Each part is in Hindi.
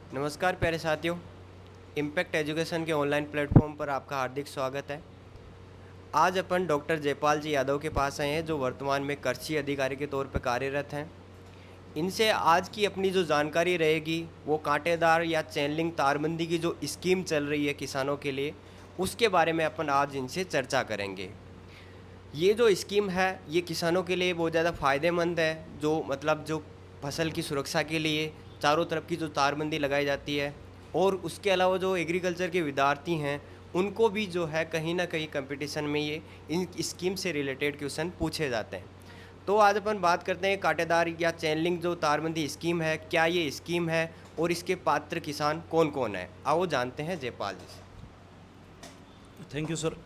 नमस्कार प्यारे साथियों। इम्पैक्ट एजुकेशन के ऑनलाइन प्लेटफॉर्म पर आपका हार्दिक स्वागत है। आज अपन डॉक्टर जयपाल जी यादव के पास आए हैं, जो वर्तमान में कृषि अधिकारी के तौर पर कार्यरत हैं। इनसे आज की अपनी जो जानकारी रहेगी वो कांटेदार या चैनलिंग तारबंदी की जो स्कीम चल रही है किसानों के लिए, उसके बारे में अपन आज इनसे चर्चा करेंगे। ये जो स्कीम है ये किसानों के लिए बहुत ज़्यादा फ़ायदेमंद है, जो मतलब जो फसल की सुरक्षा के लिए चारों तरफ की जो तारबंदी लगाई जाती है, और उसके अलावा जो एग्रीकल्चर के विद्यार्थी हैं उनको भी जो है कहीं ना कहीं कंपटीशन में ये इन स्कीम से रिलेटेड क्वेश्चन पूछे जाते हैं। तो आज अपन बात करते हैं कांटेदार या चैनलिंग जो तारबंदी स्कीम है, क्या ये स्कीम है और इसके पात्र किसान कौन कौन है। आओ जानते हैं जयपाल जी से। Thank you sir.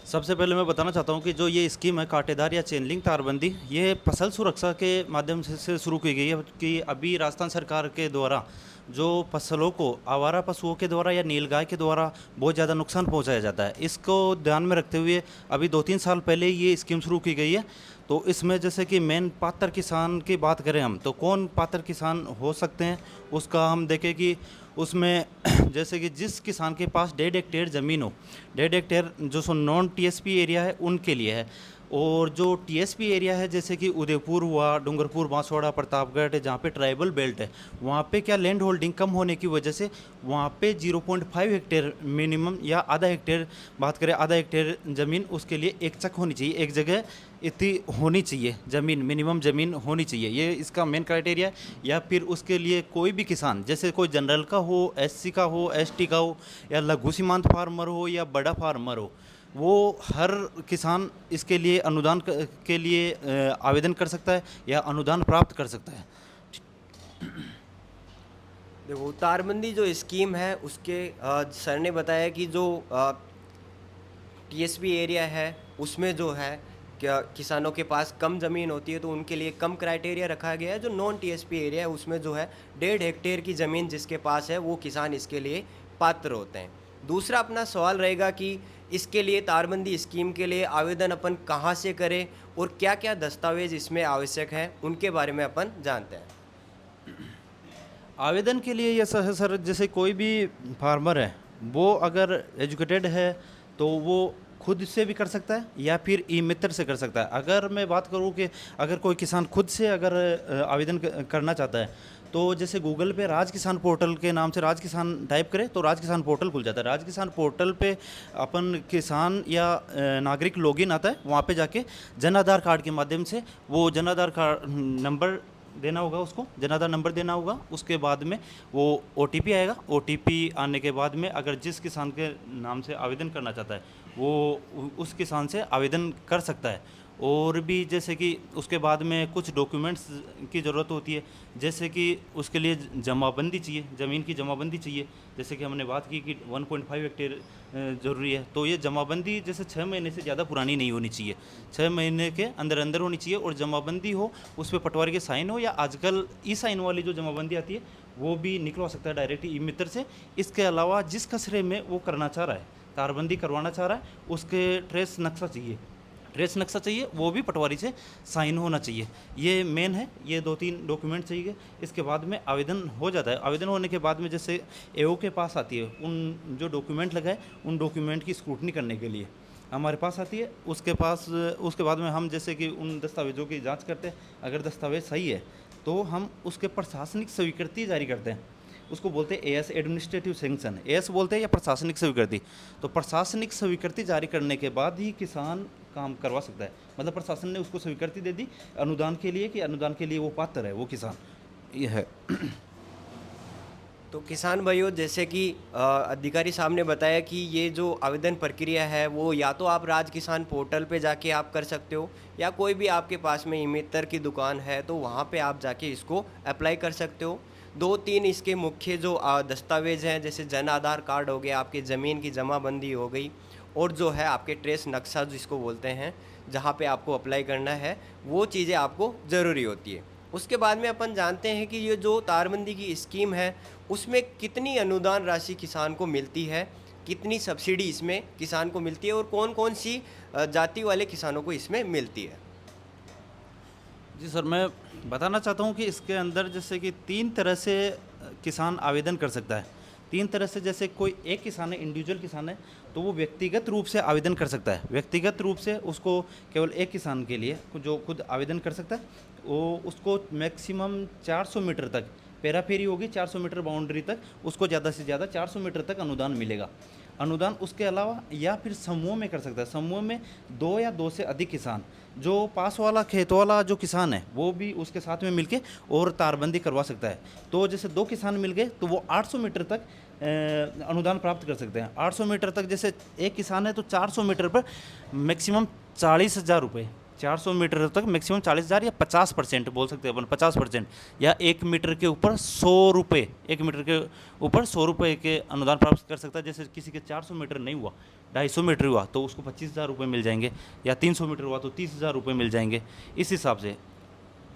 सबसे पहले मैं बताना चाहता हूँ कि जो ये स्कीम है कांटेदार या चेनलिंग तारबंदी, ये फसल सुरक्षा के माध्यम से शुरू की गई है कि अभी राजस्थान सरकार के द्वारा जो फसलों को आवारा पशुओं के द्वारा या नीलगाय के द्वारा बहुत ज़्यादा नुकसान पहुंचाया जाता है, इसको ध्यान में रखते हुए अभी 2-3 साल पहले ये स्कीम शुरू की गई है। तो इसमें जैसे कि मेन पात्र किसान की बात करें हम, तो कौन पात्र किसान हो सकते हैं उसका हम देखें कि उसमें जैसे कि जिस किसान के पास 1.5 हेक्टेयर ज़मीन हो, 1.5 हेक्टेयर जो सो नॉन टीएसपी एरिया है उनके लिए है, और जो टीएसपी एरिया है जैसे कि उदयपुर हुआ, डूंगरपुर, बांसवाड़ा, प्रतापगढ़, जहाँ पे ट्राइबल बेल्ट है वहाँ पे क्या लैंड होल्डिंग कम होने की वजह से वहाँ पे 0.5 हेक्टेयर मिनिमम या आधा हेक्टेयर, बात करें आधा हेक्टेयर ज़मीन, उसके लिए एक चक होनी चाहिए, एक जगह इतनी होनी चाहिए ज़मीन, मिनिमम ज़मीन होनी चाहिए। ये इसका मेन क्राइटेरिया है। या फिर उसके लिए कोई भी किसान, जैसे कोई जनरल का हो, एससी का हो, एसटी का हो, या लघु सीमांत फार्मर हो या बड़ा फार्मर हो, वो हर किसान इसके लिए अनुदान के लिए आवेदन कर सकता है या अनुदान प्राप्त कर सकता है। देखो, तारबंदी जो स्कीम है उसके सर ने बताया कि जो टीएसपी एरिया है उसमें जो है क्या किसानों के पास कम ज़मीन होती है तो उनके लिए कम क्राइटेरिया रखा गया है। जो नॉन टीएसपी एरिया है उसमें जो है 1.5 हेक्टेयर की ज़मीन जिसके पास है वो किसान इसके लिए पात्र होते हैं। दूसरा अपना सवाल रहेगा कि इसके लिए तारबंदी स्कीम के लिए आवेदन अपन कहाँ से करें और क्या क्या दस्तावेज इसमें आवश्यक है, उनके बारे में अपन जानते हैं। आवेदन के लिए ये सर सर जैसे कोई भी फार्मर है वो अगर एजुकेटेड है तो वो खुद से भी कर सकता है या फिर ई मित्र से कर सकता है। अगर मैं बात करूं कि अगर कोई किसान खुद से अगर आवेदन करना चाहता है तो जैसे गूगल पे राज किसान पोर्टल के नाम से राज किसान टाइप करें तो राज किसान पोर्टल खुल जाता है। राज किसान पोर्टल पे अपन किसान या नागरिक लॉगिन आता है, वहाँ पे जाके जन आधार कार्ड के माध्यम से वो जन आधार कार्ड नंबर देना होगा, उसको जन आधार नंबर देना होगा। उसके बाद में वो ओटीपी आएगा, ओटीपी आने के बाद में अगर जिस किसान के नाम से आवेदन करना चाहता है वो उस किसान से आवेदन कर सकता है। और भी जैसे कि उसके बाद में कुछ डॉक्यूमेंट्स की ज़रूरत होती है, जैसे कि उसके लिए जमाबंदी चाहिए, ज़मीन की जमाबंदी चाहिए। जैसे कि हमने बात की कि 1.5 हेक्टेयर ज़रूरी है, तो ये जमाबंदी जैसे 6 महीने से ज़्यादा पुरानी नहीं होनी चाहिए, 6 महीने के अंदर अंदर होनी चाहिए। और जमाबंदी हो उस पर पटवारी के साइन हो, या आजकल ई साइन वाली जो जमाबंदी आती है वो भी निकलवा सकता है डायरेक्ट ई मित्र से। इसके अलावा जिस कचरे में वो करना चाह रहा है, तारबंदी करवाना चाह रहा है, उसके ट्रेस नक्शा चाहिए, ट्रेस नक्शा चाहिए, वो भी पटवारी से साइन होना चाहिए। ये मेन है, ये 2-3 डॉक्यूमेंट चाहिए। इसके बाद में आवेदन हो जाता है। आवेदन होने के बाद में जैसे एओ के पास आती है, उन जो डॉक्यूमेंट लगाए उन डॉक्यूमेंट की स्क्रूटनी करने के लिए हमारे पास आती है। उसके बाद में हम जैसे कि उन दस्तावेज़ों की जांच करते हैं। अगर दस्तावेज़ सही है तो हम उसके प्रशासनिक स्वीकृति जारी करते हैं, उसको बोलते हैं एएस, एडमिनिस्ट्रेटिव सैंक्शन, एएस बोलते हैं, या प्रशासनिक स्वीकृति। तो प्रशासनिक स्वीकृति जारी करने के बाद ही किसान काम करवा सकता है। मतलब प्रशासन ने उसको स्वीकृति दे दी अनुदान के लिए कि अनुदान के लिए वो पात्र है वो किसान, ये है। तो किसान भाइयों, जैसे कि अधिकारी साहब ने बताया कि ये जो आवेदन प्रक्रिया है वो या तो आप राज किसान पोर्टल पे जाके आप कर सकते हो, या कोई भी आपके पास में ई मित्र की दुकान है तो वहाँ पे आप जाके इसको अप्लाई कर सकते हो। 2-3 इसके मुख्य जो दस्तावेज हैं, जैसे जन आधार कार्ड हो गया, आपकी ज़मीन की जमाबंदी हो गई, और जो है आपके ट्रेस नक्शा जिसको बोलते हैं, जहाँ पे आपको अप्लाई करना है, वो चीज़ें आपको ज़रूरी होती है। उसके बाद में अपन जानते हैं कि ये जो तारबंदी की स्कीम है उसमें कितनी अनुदान राशि किसान को मिलती है, कितनी सब्सिडी इसमें किसान को मिलती है, और कौन कौन सी जाति वाले किसानों को इसमें मिलती है। जी सर, मैं बताना चाहता हूँ कि इसके अंदर जैसे कि 3 तरह से किसान आवेदन कर सकता है। 3 तरह से, जैसे कोई एक किसान है, इंडिविजुअल किसान है, तो वो व्यक्तिगत रूप से आवेदन कर सकता है। व्यक्तिगत रूप से उसको केवल एक किसान के लिए जो खुद आवेदन कर सकता है, वो उसको मैक्सिमम 400 मीटर तक पेरा फेरी होगी, 400 मीटर बाउंड्री तक उसको ज़्यादा से ज़्यादा 400 मीटर तक अनुदान मिलेगा। अनुदान उसके अलावा या फिर समूह में कर सकता है। समूह में 2 या 2 से अधिक किसान, जो पास वाला खेत वाला जो किसान है वो भी उसके साथ में मिलके और तारबंदी करवा सकता है। तो जैसे 2 किसान मिल गए तो वो 800 मीटर तक अनुदान प्राप्त कर सकते हैं। 800 मीटर तक, जैसे एक किसान है तो 400 मीटर पर मैक्सिमम 40,000 रुपये, 400 मीटर तक मैक्सिमम 40,000 या 50% बोल सकते हैं अपन, 50%, या 1 मीटर के ऊपर 100 रुपये, 1 मीटर के ऊपर 100 रुपये के अनुदान प्राप्त कर सकता है। जैसे किसी के 400 मीटर नहीं हुआ, 250 मीटर हुआ तो उसको 25,000 रुपये मिल जाएंगे, या 300 मीटर हुआ तो 30,000 रुपये मिल जाएंगे। इस हिसाब से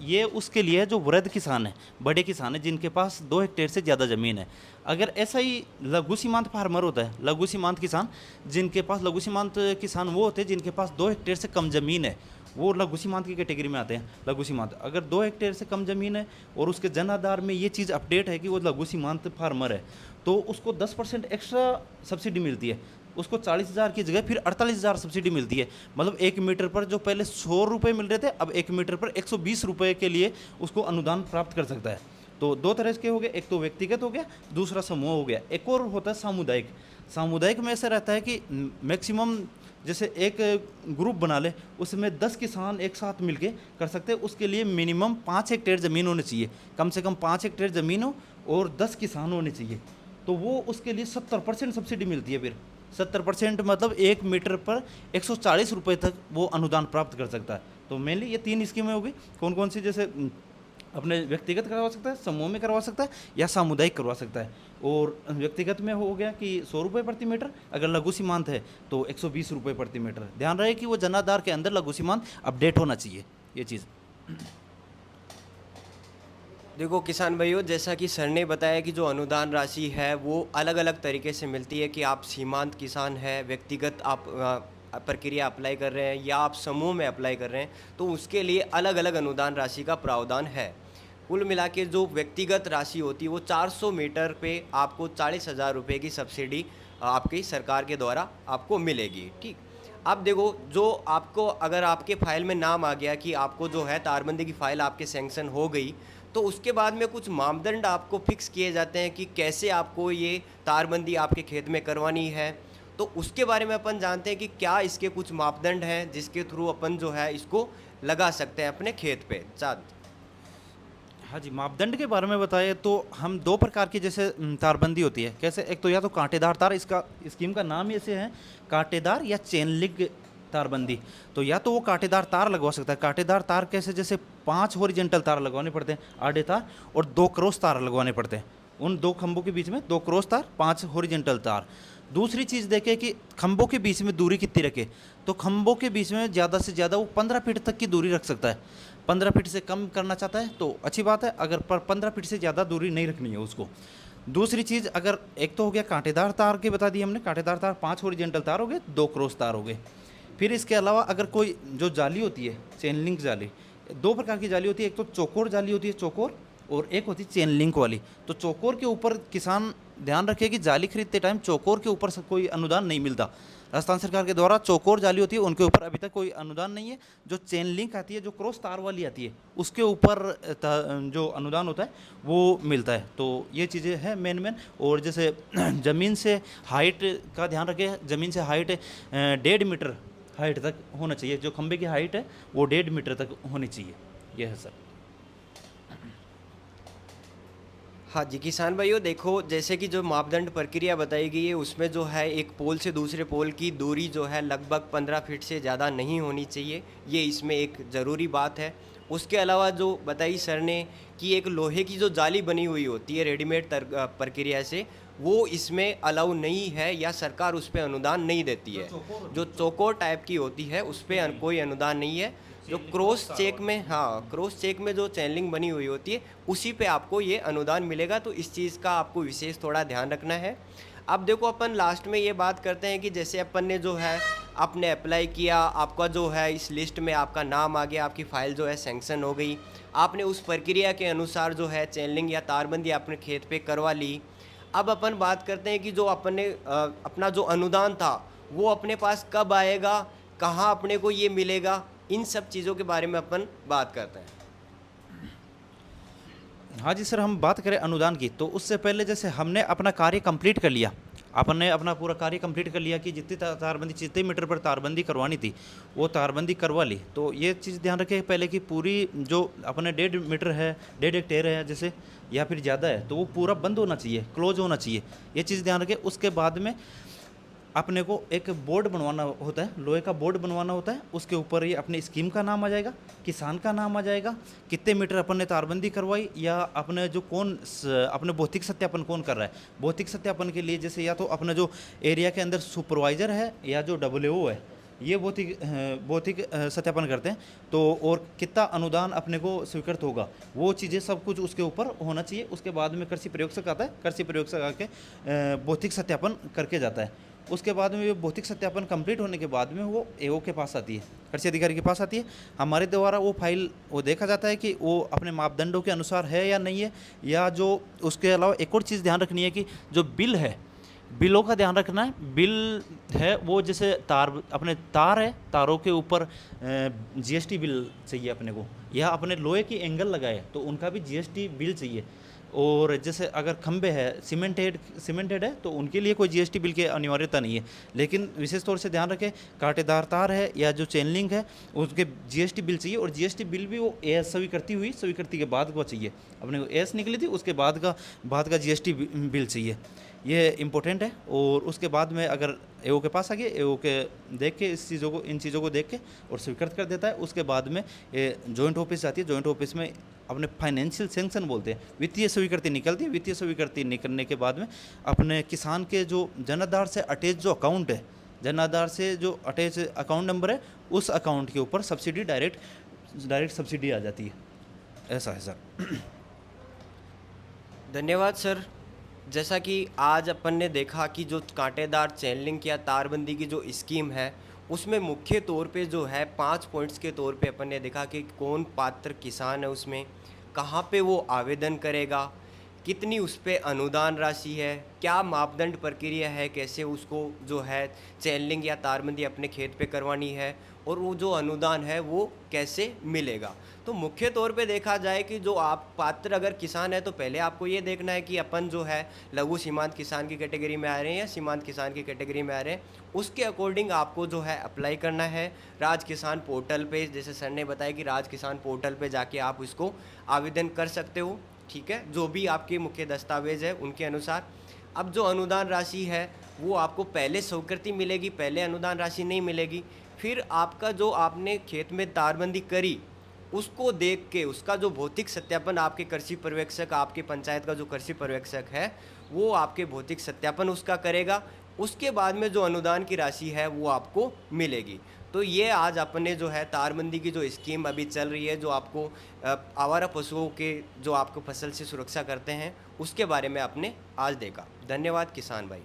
ये उसके लिए जो वृद्ध किसान है, बड़े किसान है, जिनके पास 2 हेक्टेयर से ज़्यादा ज़मीन है। अगर ऐसा ही लघु सीमांत फार्मर होता है, लघु सीमांत किसान, जिनके पास लघु सीमांत किसान वो होते हैं जिनके पास 2 हेक्टेयर से कम ज़मीन है, वो लघु सीमांत की कैटेगरी में आते हैं। लघु सीमांत अगर 2 हेक्टेयर से कम ज़मीन है और उसके जन आधार में ये चीज़ अपडेट है कि वो लघु सीमांत फार्मर है, तो उसको 10% एक्स्ट्रा सब्सिडी मिलती है। उसको 40,000 की जगह फिर 48,000 सब्सिडी मिलती है। मतलब 1 मीटर पर जो पहले 100 रुपये मिल रहे थे, अब 1 मीटर पर 120 रुपये के लिए उसको अनुदान प्राप्त कर सकता है। तो 2 तरह के हो गए, एक तो व्यक्तिगत हो गया, दूसरा समूह हो गया। एक और होता है सामुदायिक। सामुदायिक में ऐसा रहता है कि मैक्सिमम जैसे एक ग्रुप बना ले, उसमें 10 किसान एक साथ मिलके कर सकते हैं। उसके लिए मिनिमम 5 हेक्टेयर ज़मीन होनी चाहिए, कम से कम 5 हेक्टेयर ज़मीन हो और 10 किसान होने चाहिए। तो वो उसके लिए 70% सब्सिडी मिलती है। फिर 70% मतलब 1 मीटर पर 140 रुपये तक वो अनुदान प्राप्त कर सकता है। तो मेनली ये 3 स्कीमें होगी। कौन कौन सी? जैसे अपने व्यक्तिगत करवा सकता है, समूह में करवा सकता है, या सामुदायिक करवा सकता है। और व्यक्तिगत में हो गया कि 100 रुपये प्रति मीटर, अगर लघु सीमांत है तो 120 रुपये प्रति मीटर। ध्यान रहे कि वो जनाधार के अंदर लघु सीमांत अपडेट होना चाहिए, ये चीज़। देखो किसान भाइयों, जैसा कि सर ने बताया कि जो अनुदान राशि है वो अलग अलग तरीके से मिलती है, कि आप सीमांत किसान है, व्यक्तिगत आप प्रक्रिया अप्लाई कर रहे हैं, या आप समूह में अप्लाई कर रहे हैं, तो उसके लिए अलग अलग अनुदान राशि का प्रावधान है। कुल मिला के जो व्यक्तिगत राशि होती है वो 400 मीटर पे आपको 40,000 रुपये की सब्सिडी आपकी सरकार के द्वारा आपको मिलेगी। ठीक, अब देखो, जो आपको अगर आपके फाइल में नाम आ गया कि आपको जो है तारबंदी की फ़ाइल आपके सैंक्शन हो गई, तो उसके बाद में कुछ मापदंड आपको फिक्स किए जाते हैं कि कैसे आपको ये तारबंदी आपके खेत में करवानी है। तो उसके बारे में अपन जानते हैं कि क्या इसके कुछ मापदंड हैं जिसके थ्रू अपन जो है इसको लगा सकते हैं अपने खेत पे। चाँद। हाँ जी, मापदंड के बारे में बताएं तो हम 2 प्रकार की जैसे तारबंदी होती है। कैसे? एक तो या तो कांटेदार तार, इसका स्कीम का नाम ही ऐसे है, कांटेदार या चेन लिंक तारबंदी। तो या तो वो कांटेदार तार लगवा सकता है। कांटेदार तार कैसे? जैसे 5 हॉरिजेंटल तार लगवाने पड़ते हैं, आड़े तार, और 2 क्रॉस तार लगवाने पड़ते हैं। उन 2 खंभों के बीच में 2 क्रॉस तार, 5 हॉरिजेंटल तार। दूसरी चीज़ देखें कि खंभों के बीच में दूरी कितनी रखे, तो खंभों के बीच में ज़्यादा से ज़्यादा वो 15 फीट तक की दूरी रख सकता है। 15 फीट से कम करना चाहता है तो अच्छी बात है, अगर पर 15 फीट से ज़्यादा दूरी नहीं रखनी है उसको। दूसरी चीज़, अगर एक तो हो गया कांटेदार तार के बता दिए हमने, कांटेदार तार 5 हॉरिजेंटल तार हो गए, 2 क्रॉस तार हो गए। फिर इसके अलावा अगर कोई जो जाली होती है, चेन लिंक जाली, 2 प्रकार की जाली होती है। एक तो चौकोर जाली होती है, चौकोर, और एक होती है चेन लिंक वाली। तो चौकोर के ऊपर किसान ध्यान रखे कि जाली खरीदते टाइम चौकोर के ऊपर कोई अनुदान नहीं मिलता। राजस्थान सरकार के द्वारा चौकोर जाली होती है, उनके ऊपर अभी तक कोई अनुदान नहीं है। जो चेन लिंक आती है, जो क्रॉस तार वाली आती है, उसके ऊपर जो अनुदान होता है वो मिलता है। तो ये चीज़ें हैं मेन। और जैसे ज़मीन से हाइट का ध्यान रखें, ज़मीन से हाइट 1.5 मीटर हाइट तक होना चाहिए। जो खंबे की हाइट है वो 1.5 मीटर तक होनी चाहिए। ये है सर। हाँ जी किसान भाइयों, देखो जैसे कि जो मापदंड प्रक्रिया बताई गई है उसमें जो है एक पोल से दूसरे पोल की दूरी जो है लगभग 15 फीट से ज़्यादा नहीं होनी चाहिए, ये इसमें एक ज़रूरी बात है। उसके अलावा जो बताई सर ने कि एक लोहे की जो जाली बनी हुई होती है रेडीमेड प्रक्रिया से, वो इसमें अलाउ नहीं है, या सरकार उस पर अनुदान नहीं देती है। जो चौकोर टाइप की होती है उस पर कोई अनुदान नहीं है। जो क्रॉस चेक में, हाँ, क्रॉस चेक में जो चैनलिंग बनी हुई होती है उसी पे आपको ये अनुदान मिलेगा। तो इस चीज़ का आपको विशेष थोड़ा ध्यान रखना है। अब देखो, अपन लास्ट में ये बात करते हैं कि जैसे अपन ने जो है आपने अप्लाई किया, आपका जो है इस लिस्ट में आपका नाम आ गया, आपकी फ़ाइल जो है सैंक्शन हो गई। आपने उस प्रक्रिया के अनुसार जो है चैनलिंग या तारबंदी अपने खेत पे करवा ली। अब अपन बात करते हैं कि जो अपना जो अनुदान था वो अपने पास कब आएगा, कहाँ अपने को ये मिलेगा, इन सब चीज़ों के बारे में अपन बात करते हैं। हाँ जी सर, हम बात करें अनुदान की, तो उससे पहले जैसे हमने अपना कार्य कंप्लीट कर लिया, आपने अपना पूरा कार्य कंप्लीट कर लिया कि जितनी तारबंदी, जितने मीटर पर तारबंदी करवानी थी वो तारबंदी करवा ली। तो ये चीज़ ध्यान रखें पहले कि पूरी जो अपने 1.5 मीटर है, 1.5 हेक्टेयर है जैसे, या फिर ज़्यादा है, तो वो पूरा बंद होना चाहिए, क्लोज होना चाहिए, ये चीज़ ध्यान रखें। उसके बाद में अपने को एक बोर्ड बनवाना होता है, लोहे का बोर्ड बनवाना होता है, उसके ऊपर ये अपनी स्कीम का नाम आ जाएगा, किसान का नाम आ जाएगा, कितने मीटर अपन ने तारबंदी करवाई, या अपने जो अपने भौतिक सत्यापन कौन कर रहा है। भौतिक सत्यापन के लिए जैसे या तो अपना जो एरिया के अंदर सुपरवाइज़र है या जो WO है, ये भौतिक सत्यापन करते हैं। तो और कितना अनुदान अपने को स्वीकृत होगा, वो चीज़ें सब कुछ उसके ऊपर होना चाहिए। उसके बाद में कृषि प्रयोगशाला आता है, कृषि प्रयोगशाला आके भौतिक सत्यापन करके जाता है। उसके बाद में ये भौतिक सत्यापन कंप्लीट होने के बाद में वो AO के पास आती है, कृषि अधिकारी के पास आती है। हमारे द्वारा वो फाइल वो देखा जाता है कि वो अपने मापदंडों के अनुसार है या नहीं है, या जो उसके अलावा एक और चीज़ ध्यान रखनी है कि जो बिल है, बिलों का ध्यान रखना है। बिल है वो जैसे अपने तार है, तारों के ऊपर GST बिल चाहिए अपने को, या अपने लोहे की एंगल लगाए तो उनका भी GST बिल चाहिए। और जैसे अगर खंबे है सीमेंटेड है तो उनके लिए कोई GST बिल की अनिवार्यता नहीं है। लेकिन विशेष तौर से ध्यान रखें, कांटेदार तार है या जो चेन लिंक है उसके GST बिल चाहिए, और GST बिल भी वो एस स्वीकृति के बाद को चाहिए। अपने को एस निकली थी उसके बाद का GST बिल चाहिए, ये इम्पोर्टेंट है। और उसके बाद में अगर AO के पास आ गए, AO के देख के इन चीज़ों को देख के और स्वीकृत कर देता है। उसके बाद में ये जॉइंट ऑफिस आती है, जॉइंट ऑफिस में अपने फाइनेंशियल सैंक्शन बोलते हैं, वित्तीय स्वीकृति निकलती है। वित्तीय स्वीकृति निकलने के बाद में अपने किसान के जो जनाधार से अटैच जो अकाउंट है, जनाधार से जो अटैच अकाउंट नंबर है, उस अकाउंट के ऊपर सब्सिडी डायरेक्ट सब्सिडी आ जाती है। ऐसा है सर। धन्यवाद सर। जैसा कि आज अपन ने देखा कि जो कांटेदार चेन लिंक या तारबंदी की जो स्कीम है, उसमें मुख्य तौर पे जो है 5 पॉइंट्स के तौर पे अपन ने देखा कि कौन पात्र किसान है, उसमें कहाँ पे वो आवेदन करेगा, कितनी उस पे अनुदान राशि है, क्या मापदंड प्रक्रिया है, कैसे उसको जो है चेन लिंक या तारबंदी अपने खेत पे करवानी है, और वो जो अनुदान है वो कैसे मिलेगा। तो मुख्य तौर पे देखा जाए कि जो आप पात्र अगर किसान है तो पहले आपको ये देखना है कि अपन जो है लघु सीमांत किसान की कैटेगरी में आ रहे हैं या सीमांत किसान की कैटेगरी में आ रहे हैं, उसके अकॉर्डिंग आपको जो है अप्लाई करना है राज किसान पोर्टल पे। जैसे सर ने बताया कि राज किसान पोर्टल पे जाके आप इसको आवेदन कर सकते हो, ठीक है, जो भी आपके मुख्य दस्तावेज है उनके अनुसार। अब जो अनुदान राशि है वो आपको पहले स्वीकृति मिलेगी, पहले अनुदान राशि नहीं मिलेगी। फिर आपका जो आपने खेत में तारबंदी करी उसको देख के उसका जो भौतिक सत्यापन आपके कृषि पर्यवेक्षक, आपके पंचायत का जो कृषि पर्यवेक्षक है वो आपके भौतिक सत्यापन उसका करेगा। उसके बाद में जो अनुदान की राशि है वो आपको मिलेगी। तो ये आज अपने जो है तारबंदी की जो स्कीम अभी चल रही है, जो आपको आवारा पशुओं के जो आपको फसल से सुरक्षा करते हैं, उसके बारे में आपने आज देखा। धन्यवाद किसान भाई।